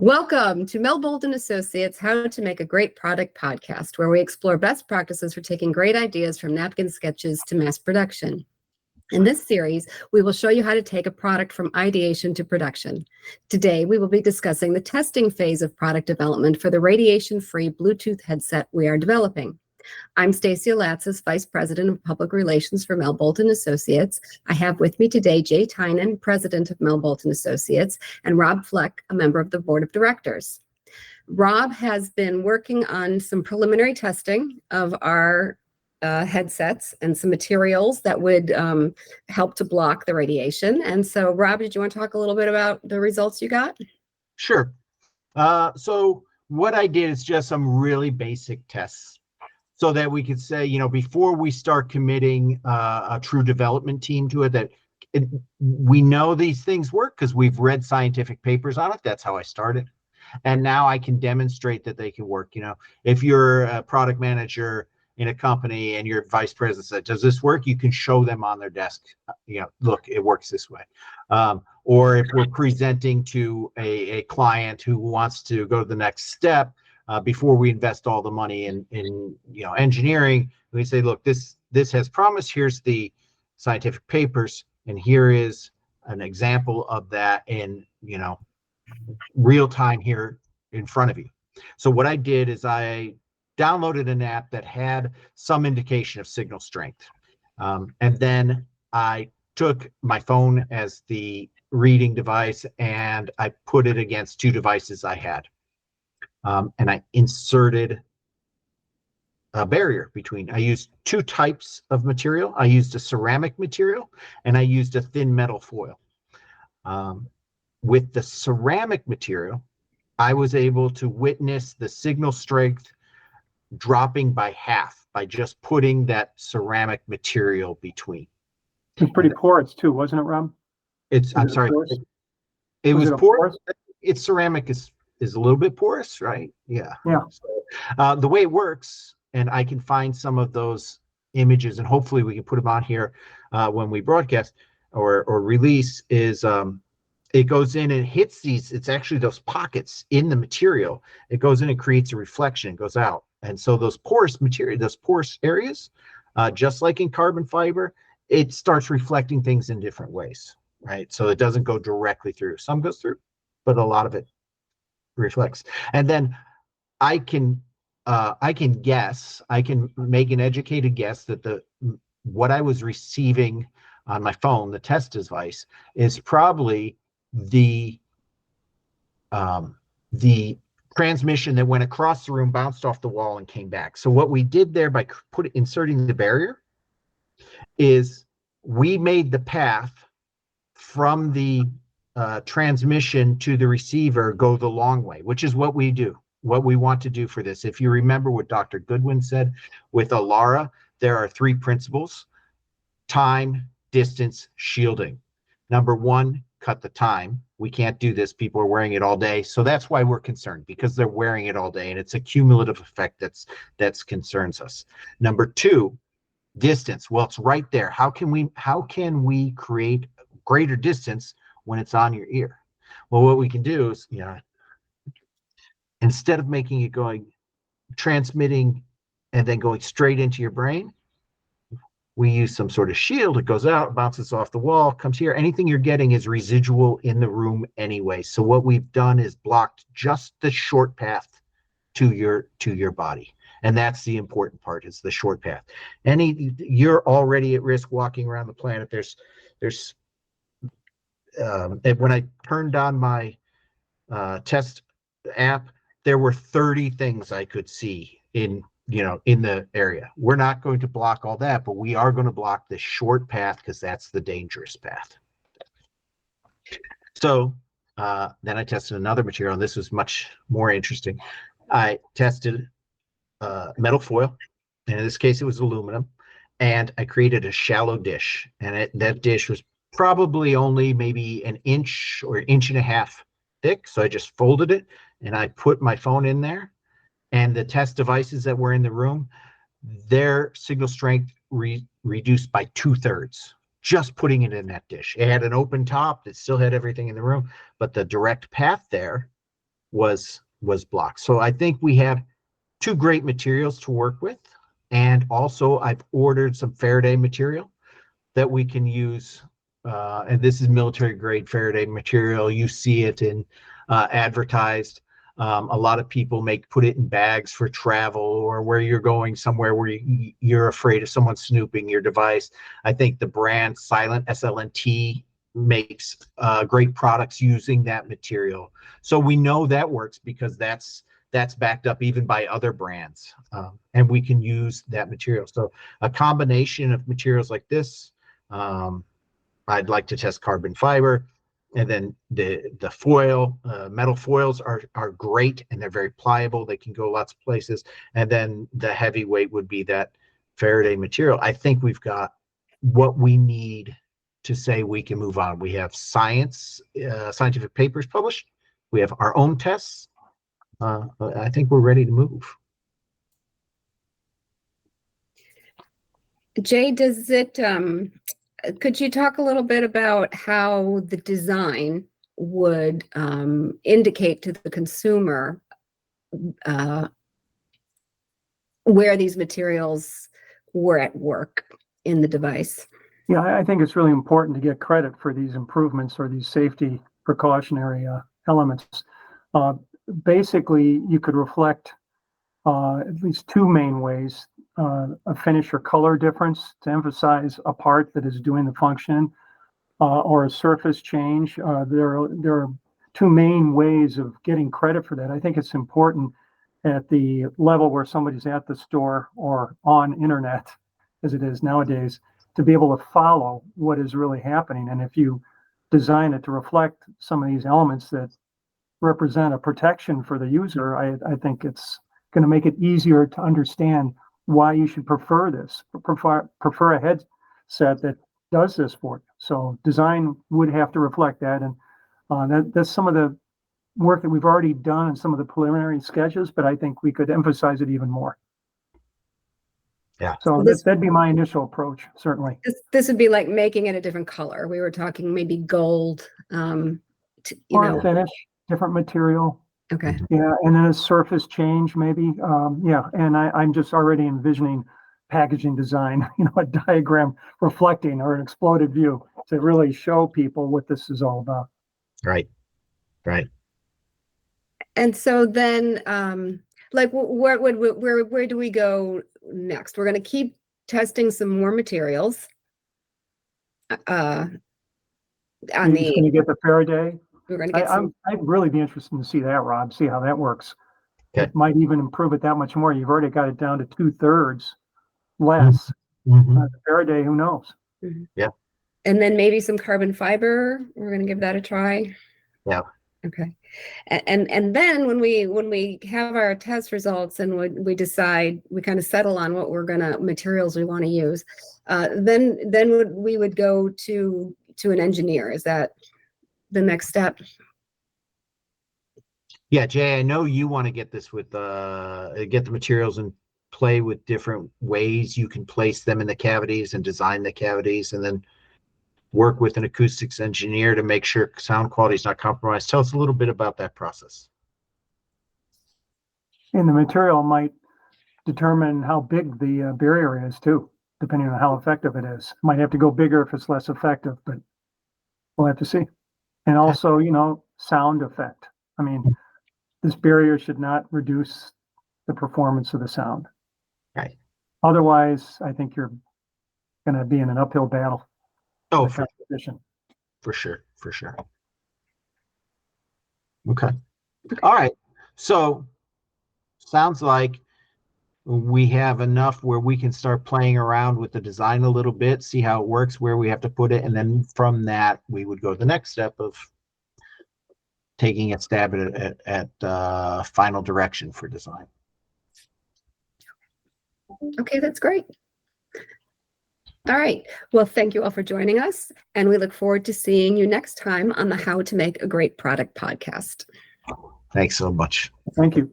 Welcome to Mel Bolton Associates How to Make a Great Product podcast, where we explore best practices for taking great ideas from napkin sketches to mass production. In this series, we will show you how to take a product from ideation to production. Today, we will be discussing the testing phase of product development for the radiation-free Bluetooth headset we are developing. I'm Stacy Alatsis, Vice President of Public Relations for Mel Bolton Associates. I have with me today Jay Tynan, President of Mel Bolton Associates, and Rob Fleck, a member of the Board of Directors. Rob has been working on some preliminary testing of our headsets and some materials that would help to block the radiation. And so, Rob, did you want to talk a little bit about the results you got? Sure. So what I did is just some really basic tests so that we could say, before we start committing a true development team to it, we know these things work because we've read scientific papers on it. That's how I started. And now I can demonstrate that they can work. If you're a product manager in a company and your vice president said, does this work? You can show them on their desk, look, it works this way. Or if we're presenting to a client who wants to go to the next step, before we invest all the money in engineering, we say, look, this has promise. Here's the scientific papers, and here is an example of that in real time here in front of you. So what I did is I downloaded an app that had some indication of signal strength, and then I took my phone as the reading device and I put it against two devices I had. And I inserted a barrier between. I used two types of material. I used a ceramic material and I used a thin metal foil. With the ceramic material, I was able to witness the signal strength dropping by half by just putting that ceramic material between. It's pretty porous too, wasn't it, Rob? I'm sorry. It was porous. It's ceramic is a little bit porous, right? Yeah. So, the way it works, and I can find some of those images, and hopefully we can put them on here when we broadcast or release, is it goes in and hits these. It's actually those pockets in the material. It goes in and creates a reflection and goes out. And so those porous material, those porous areas, just like in carbon fiber, it starts reflecting things in different ways, right? So it doesn't go directly through. Some goes through, but a lot of it reflects. And then I can guess, I can make an educated guess that what I was receiving on my phone, the test device, is probably the transmission that went across the room, bounced off the wall, and came back. So what we did there by inserting the barrier is we made the path from the transmission to the receiver go the long way, which is what we do, what we want to do for this. If you remember what Dr. Goodwin said with Alara, there are three principles: time, distance, shielding. Number one, cut the time. We can't do this. People are wearing it all day. So that's why we're concerned, because they're wearing it all day and it's a cumulative effect that's concerns us. Number two, distance. Well, it's right there. How can we create greater distance when it's on your ear? Well, what we can do is, instead of making it transmitting and then going straight into your brain, we use some sort of shield. It goes out, bounces off the wall, comes here. Anything you're getting is residual in the room anyway. So what we've done is blocked just the short path to your body. And that's the important part, is the short path. You're already at risk walking around the planet. When I turned on my test app, there were 30 things I could see in the area. We're not going to block all that, but we are going to block the short path because that's the dangerous path. So then I tested another material, and this was much more interesting. I tested metal foil, and in this case it was aluminum, and I created a shallow dish, and that dish was probably only maybe an inch or inch and a half thick. So I just folded it and I put my phone in there, and the test devices that were in the room, their signal strength reduced by 2/3, just putting it in that dish. It had an open top that still had everything in the room, but the direct path there was blocked. So I think we have two great materials to work with. And also I've ordered some Faraday material that we can use. And this is military grade Faraday material. You see it in advertised. A lot of people put it in bags for travel or where you're going somewhere where you're afraid of someone snooping your device. I think the brand Silent SLNT makes great products using that material. So we know that works because that's backed up even by other brands, and we can use that material. So a combination of materials like this, I'd like to test carbon fiber, and then the foil, metal foils are great and they're very pliable. They can go lots of places. And then the heavyweight would be that Faraday material. I think we've got what we need to say we can move on. We have scientific papers published. We have our own tests. I think we're ready to move. Jay, could you talk a little bit about how the design would indicate to the consumer where these materials were at work in the device? Yeah, I think it's really important to get credit for these improvements or these safety precautionary elements. Basically, you could reflect at least two main ways. A finish or color difference to emphasize a part that is doing the function, or a surface change. There are two main ways of getting credit for that. I think it's important at the level where somebody's at the store or on internet, as it is nowadays, to be able to follow what is really happening. And if you design it to reflect some of these elements that represent a protection for the user, I think it's going to make it easier to understand why you should prefer this, prefer a headset that does this for you. So design would have to reflect that. And that's some of the work that we've already done in some of the preliminary sketches, but I think we could emphasize it even more. Yeah. So that'd be my initial approach, certainly. This would be like making it a different color. We were talking maybe gold, Or finish, different material. Okay. Yeah, and then a surface change maybe. Yeah, and I'm just already envisioning packaging design, a diagram reflecting or an exploded view to really show people what this is all about. Right. And so then, where do we go next? We're going to keep testing some more materials. You're going to get the Faraday. We're going to get I'd really be interested to see that, Rob, see how that works. Okay. It might even improve it that much more. You've already got it down to 2/3 less. Mm-hmm. The Faraday, who knows? Mm-hmm. Yeah. And then maybe some carbon fiber. We're going to give that a try. Yeah. Okay. And then when we have our test results and we decide, we kind of settle on what materials we want to use, then we would go to an engineer. Is that the next step? Yeah, Jay, I know you want to get this with get the materials and play with different ways you can place them in the cavities and design the cavities, and then work with an acoustics engineer to make sure sound quality is not compromised. Tell us a little bit about that process. And the material might determine how big the barrier is too, depending on how effective it is. Might have to go bigger if it's less effective, but we'll have to see. And also, sound effect. I mean, this barrier should not reduce the performance of the sound. Right. Otherwise, I think you're going to be in an uphill battle. Oh, for sure. Okay. All right. So sounds like we have enough where we can start playing around with the design a little bit, see how it works, where we have to put it, and then from that we would go to the next step of taking a stab at final direction for design. Okay, that's great. All right. Well, thank you all for joining us, and we look forward to seeing you next time on the How to Make a Great Product podcast. Thanks so much. Thank you.